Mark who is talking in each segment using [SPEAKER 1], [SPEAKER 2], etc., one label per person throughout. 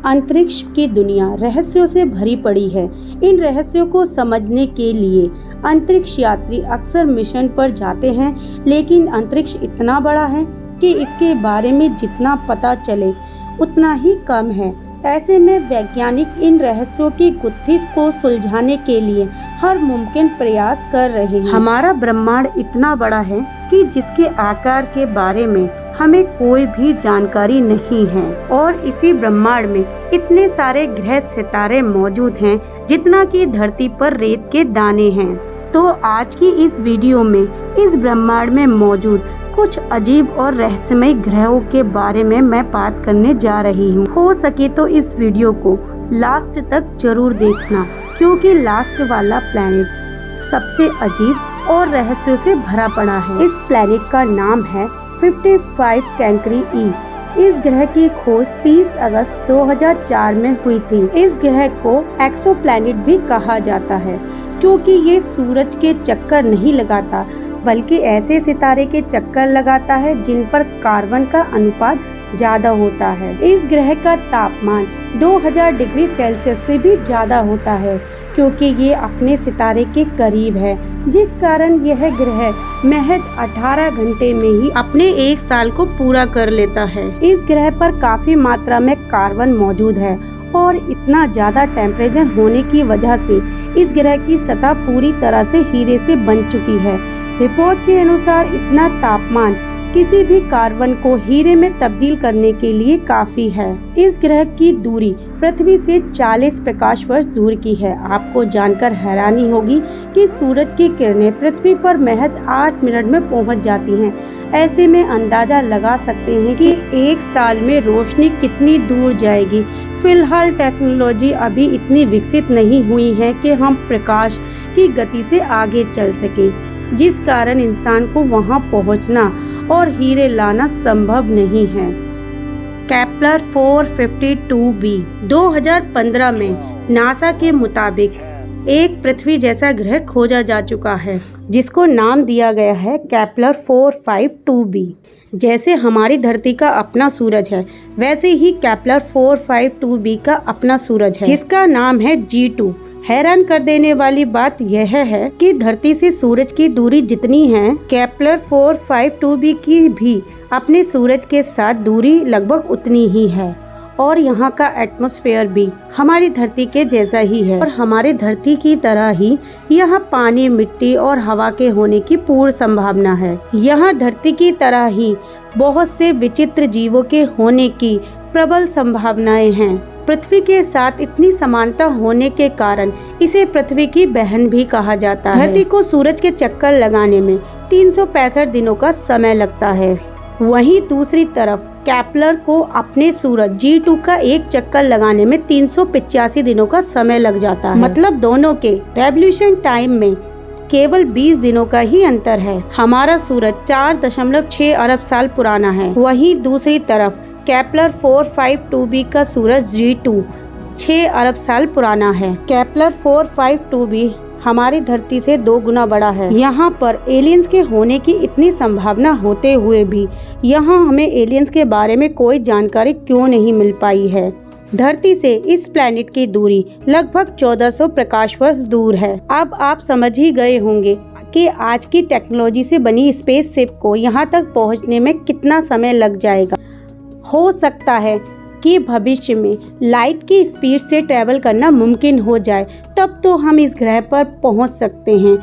[SPEAKER 1] अंतरिक्ष की दुनिया रहस्यों से भरी पड़ी है। इन रहस्यों को समझने के लिए अंतरिक्ष यात्री अक्सर मिशन पर जाते हैं, लेकिन अंतरिक्ष इतना बड़ा है कि इसके बारे में जितना पता चले उतना ही कम है। ऐसे में वैज्ञानिक इन रहस्यों की गुत्थी को सुलझाने के लिए हर मुमकिन प्रयास कर रहे हैं। हमारा ब्रह्मांड इतना बड़ा है कि जिसके आकार के बारे में हमें कोई भी जानकारी नहीं है, और इसी ब्रह्मांड में इतने सारे ग्रह सितारे मौजूद हैं जितना कि धरती पर रेत के दाने हैं। तो आज की इस वीडियो में इस ब्रह्मांड में मौजूद कुछ अजीब और रहस्यमय ग्रहों के बारे में मैं बात करने जा रही हूँ। हो सके तो इस वीडियो को लास्ट तक जरूर देखना, क्योंकि लास्ट वाला प्लैनेट सबसे अजीब और रहस्यों से भरा पड़ा है। इस प्लैनेट का नाम है 55 कैंकरी ई। इस ग्रह की खोज 30 अगस्त 2004 में हुई थी। इस ग्रह को एक्सोप्लैनेट भी कहा जाता है, क्योंकि ये सूरज के चक्कर नहीं लगाता, बल्कि ऐसे सितारे के चक्कर लगाता है जिन पर कार्बन का अनुपात ज्यादा होता है। इस ग्रह का तापमान 2000 डिग्री सेल्सियस से भी ज्यादा होता है, क्योंकि ये अपने सितारे के करीब है, जिस कारण यह ग्रह महज 18 घंटे में ही अपने 1 साल को पूरा कर लेता है। इस ग्रह पर काफी मात्रा में कार्बन मौजूद है, और इतना ज्यादा टेम्परेचर होने की वजह से इस ग्रह की सतह पूरी तरह से हीरे से बन चुकी है। रिपोर्ट के अनुसार इतना तापमान किसी भी कार्बन को हीरे में तब्दील करने के लिए काफी है। इस ग्रह की दूरी पृथ्वी से 40 प्रकाश वर्ष दूर की है। आपको जानकर हैरानी होगी कि सूरज की किरणें पृथ्वी पर महज 8 मिनट में पहुंच जाती हैं। ऐसे में अंदाजा लगा सकते हैं कि 1 साल में रोशनी कितनी दूर जाएगी। फिलहाल टेक्नोलॉजी अभी इतनी विकसित नहीं हुई है कि हम प्रकाश की गति से आगे चल सकें, जिस कारण इंसान को वहां पहुंचना और हीरे लाना संभव नहीं है। केपलर 452b 2015 में नासा के मुताबिक एक पृथ्वी जैसा ग्रह खोजा जा चुका है, जिसको नाम दिया गया है केपलर 452b। जैसे हमारी धरती का अपना सूरज है, वैसे ही केपलर 452b का अपना सूरज है, जिसका नाम है G2। हैरान कर देने वाली बात यह है कि धरती से सूरज की दूरी जितनी है, केपलर 452b की भी अपने सूरज के साथ दूरी लगभग उतनी ही है, और यहाँ का एटमॉस्फेयर भी हमारी धरती के जैसा ही है, और हमारी धरती की तरह ही यहाँ पानी, मिट्टी और हवा के होने की पूर्ण संभावना है। यहाँ धरती की तरह ही बहुत से विचित्र जीवों के होने की प्रबल संभावनाएं हैं। पृथ्वी के साथ इतनी समानता होने के कारण इसे पृथ्वी की बहन भी कहा जाता है। धरती को सूरज के चक्कर लगाने में 365 दिनों का समय लगता है। वहीं दूसरी तरफ केपलर को अपने सूरज G2 का एक चक्कर लगाने में 385 दिनों का समय लग जाता है। मतलब दोनों के रेवोल्यूशन टाइम में केवल 20 दिनों का ही अंतर है। हमारा सूरज 4.6 अरब साल पुराना है। वहीं दूसरी तरफ केपलर 452b का सूरज G2 6 अरब साल पुराना है। केपलर 452b हमारी धरती से 2 गुना बड़ा है। यहाँ पर एलियंस के होने की इतनी संभावना होते हुए भी यहाँ हमें एलियंस के बारे में कोई जानकारी क्यों नहीं मिल पाई है। धरती से इस प्लैनेट की दूरी लगभग 1400 प्रकाश वर्ष दूर है। अब आप समझ ही गए होंगे कि आज की टेक्नोलॉजी से बनी स्पेसशिप को यहाँ तक पहुँचने में कितना समय लग जाएगा। हो सकता है कि भविष्य में लाइट की स्पीड से ट्रैवल करना मुमकिन हो जाए, तब तो हम इस ग्रह पर पहुंच सकते हैं।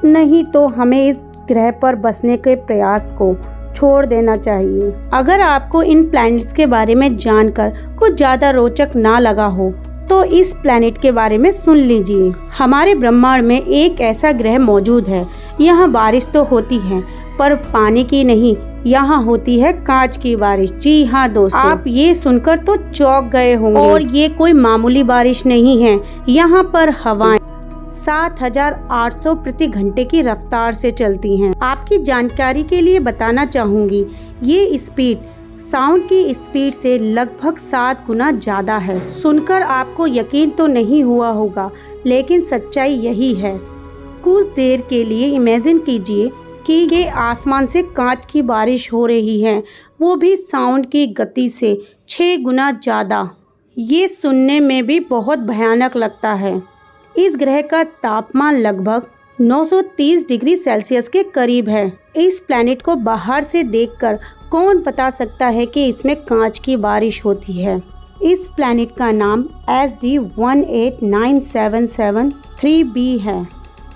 [SPEAKER 1] नहीं तो हमें इस ग्रह पर बसने के प्रयास को छोड़ देना चाहिए। अगर आपको इन प्लैनेट्स के बारे में जानकर कुछ ज़्यादा रोचक ना लगा हो, तो इस प्लैनेट के बारे में सुन लीजिए। हमारे ब्रह्मांड में एक ऐसा ग्रह मौजूद है। यहाँ बारिश तो होती है, पर पानी की नहीं, यहाँ होती है कांच की बारिश। जी हाँ दोस्तों, आप ये सुनकर तो चौंक गए होंगे। और ये कोई मामूली बारिश नहीं है। यहाँ पर हवाएं 7800 प्रति घंटे की रफ्तार से चलती हैं। आपकी जानकारी के लिए बताना चाहूँगी, ये स्पीड साउंड की स्पीड से लगभग 7 गुना ज़्यादा है। सुनकर आपको यकीन तो नहीं हुआ होगा, लेकिन सच्चाई यही है। कुछ देर के लिए इमेजिन कीजिए कि ये आसमान से कांच की बारिश हो रही है, वो भी साउंड की गति से 6 गुना ज़्यादा। ये सुनने में भी बहुत भयानक लगता है। इस ग्रह का तापमान लगभग 930 डिग्री सेल्सियस के करीब है। इस प्लैनेट को बाहर से देखकर कौन बता सकता है कि इसमें कांच की बारिश होती है। इस प्लैनेट का नाम SD 18977-3b है।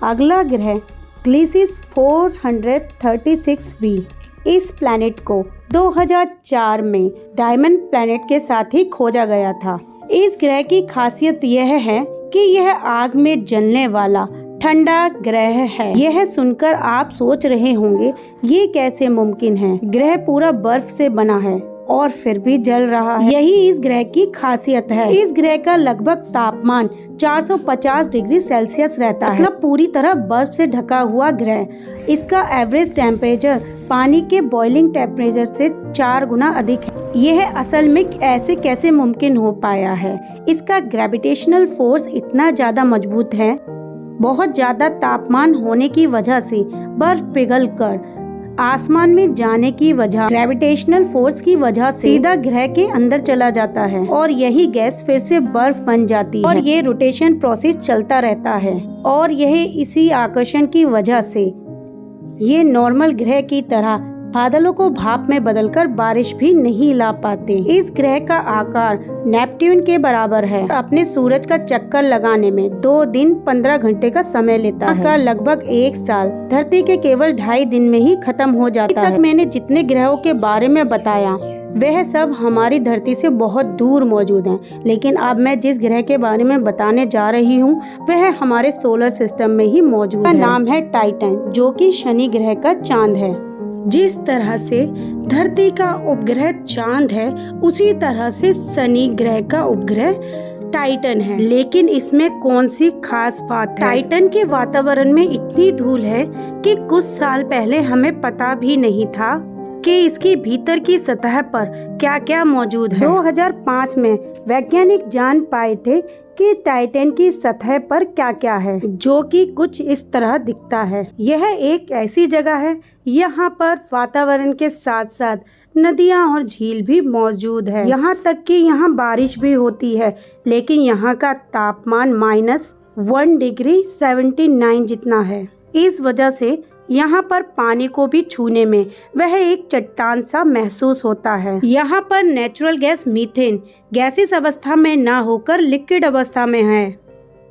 [SPEAKER 1] अगला ग्रह ग्लिसिस 436b। इस प्लैनेट को 2004 में डायमंड प्लैनेट के साथ ही खोजा गया था। इस ग्रह की खासियत यह है कि यह आग में जलने वाला ठंडा ग्रह है। यह सुनकर आप सोच रहे होंगे ये कैसे मुमकिन है, ग्रह पूरा बर्फ से बना है और फिर भी जल रहा है। यही इस ग्रह की खासियत है। इस ग्रह का लगभग तापमान 450 डिग्री सेल्सियस रहता है, मतलब पूरी तरह बर्फ से ढका हुआ ग्रह। इसका एवरेज टेम्परेचर पानी के बॉइलिंग टेम्परेचर से 4 गुना अधिक है। यह असल में ऐसे कैसे मुमकिन हो पाया है? इसका ग्रेविटेशनल फोर्स इतना ज्यादा मजबूत है। बहुत ज्यादा तापमान होने की वजह से बर्फ पिघलकर आसमान में जाने की वजह ग्रेविटेशनल फोर्स की वजह से सीधा ग्रह के अंदर चला जाता है और यही गैस फिर से बर्फ बन जाती है और ये रोटेशन प्रोसेस चलता रहता है और यह इसी आकर्षण की वजह से ये नॉर्मल ग्रह की तरह बादलों को भाप में बदलकर बारिश भी नहीं ला पाते। इस ग्रह का आकार नेपट्यून के बराबर है। अपने सूरज का चक्कर लगाने में 2 दिन 15 घंटे का समय लेता है। लगभग 1 साल धरती के केवल 2.5 दिन में ही खत्म हो जाता है। मैंने जितने ग्रहों के बारे में बताया वह सब हमारी धरती से बहुत दूर मौजूद हैं, लेकिन अब मैं जिस ग्रह के बारे में बताने जा रही हूँ वह हमारे सोलर सिस्टम में ही मौजूद है। नाम है टाइटन, जो कि शनि ग्रह का चांद है। जिस तरह से धरती का उपग्रह चांद है, उसी तरह से शनि ग्रह का उपग्रह टाइटन है। लेकिन इसमें कौन सी खास बात है? टाइटन के वातावरण में इतनी धूल है कि कुछ साल पहले हमें पता भी नहीं था कि इसकी भीतर की सतह पर क्या क्या मौजूद है। 2005 में वैज्ञानिक जान पाए थे कि टाइटन की सतह पर क्या क्या है, जो कि कुछ इस तरह दिखता है। यह एक ऐसी जगह है, यहाँ पर वातावरण के साथ साथ नदियाँ और झील भी मौजूद है। यहाँ तक कि यहाँ बारिश भी होती है, लेकिन यहाँ का तापमान -1 डिग्री 79 जितना है। इस वजह से यहाँ पर पानी को भी छूने में वह एक चट्टान सा महसूस होता है। यहाँ पर नेचुरल गैस मीथेन गैसीय अवस्था में न होकर लिक्विड अवस्था में है।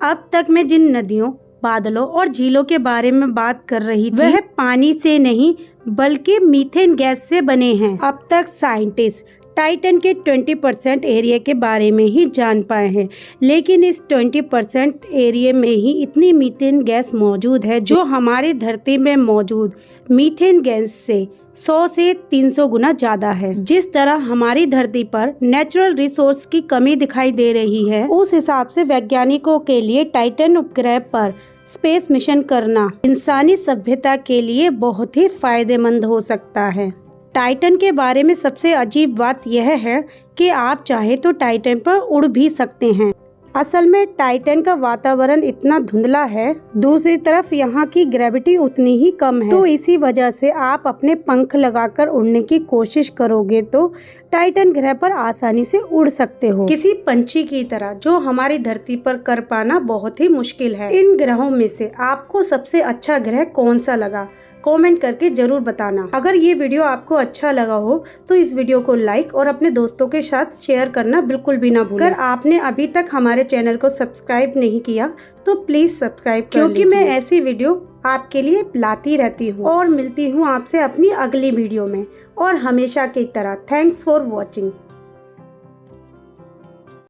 [SPEAKER 1] अब तक मैं जिन नदियों, बादलों और झीलों के बारे में बात कर रही थी वह पानी से नहीं बल्कि मीथेन गैस से बने हैं। अब तक साइंटिस्ट टाइटन के 20% एरिया के बारे में ही जान पाए हैं, लेकिन इस 20% एरिया में ही इतनी मीथेन गैस मौजूद है जो हमारी धरती में मौजूद मीथेन गैस से 100 से 300 गुना ज्यादा है। जिस तरह हमारी धरती पर नेचुरल रिसोर्स की कमी दिखाई दे रही है, उस हिसाब से वैज्ञानिकों के लिए टाइटन उपग्रह पर स्पेस मिशन करना इंसानी सभ्यता के लिए बहुत ही फायदेमंद हो सकता है। टाइटन के बारे में सबसे अजीब बात यह है कि आप चाहे तो टाइटन पर उड़ भी सकते हैं। असल में टाइटन का वातावरण इतना धुंधला है, दूसरी तरफ यहाँ की ग्रेविटी उतनी ही कम है, तो इसी वजह से आप अपने पंख लगाकर उड़ने की कोशिश करोगे तो टाइटन ग्रह पर आसानी से उड़ सकते हो, किसी पंछी की तरह, जो हमारी धरती पर कर पाना बहुत ही मुश्किल है। इन ग्रहों में से आपको सबसे अच्छा ग्रह कौन सा लगा, कमेंट करके जरूर बताना। अगर ये वीडियो आपको अच्छा लगा हो तो इस वीडियो को लाइक और अपने दोस्तों के साथ शेयर करना बिल्कुल भी ना भूलें। अगर आपने अभी तक हमारे चैनल को सब्सक्राइब नहीं किया तो प्लीज सब्सक्राइब कर लीजिए, क्योंकि मैं ऐसी वीडियो आपके लिए लाती रहती हूँ। और मिलती हूँ आपसे अपनी अगली वीडियो में, और हमेशा की तरह थैंक्स फॉर वॉचिंग।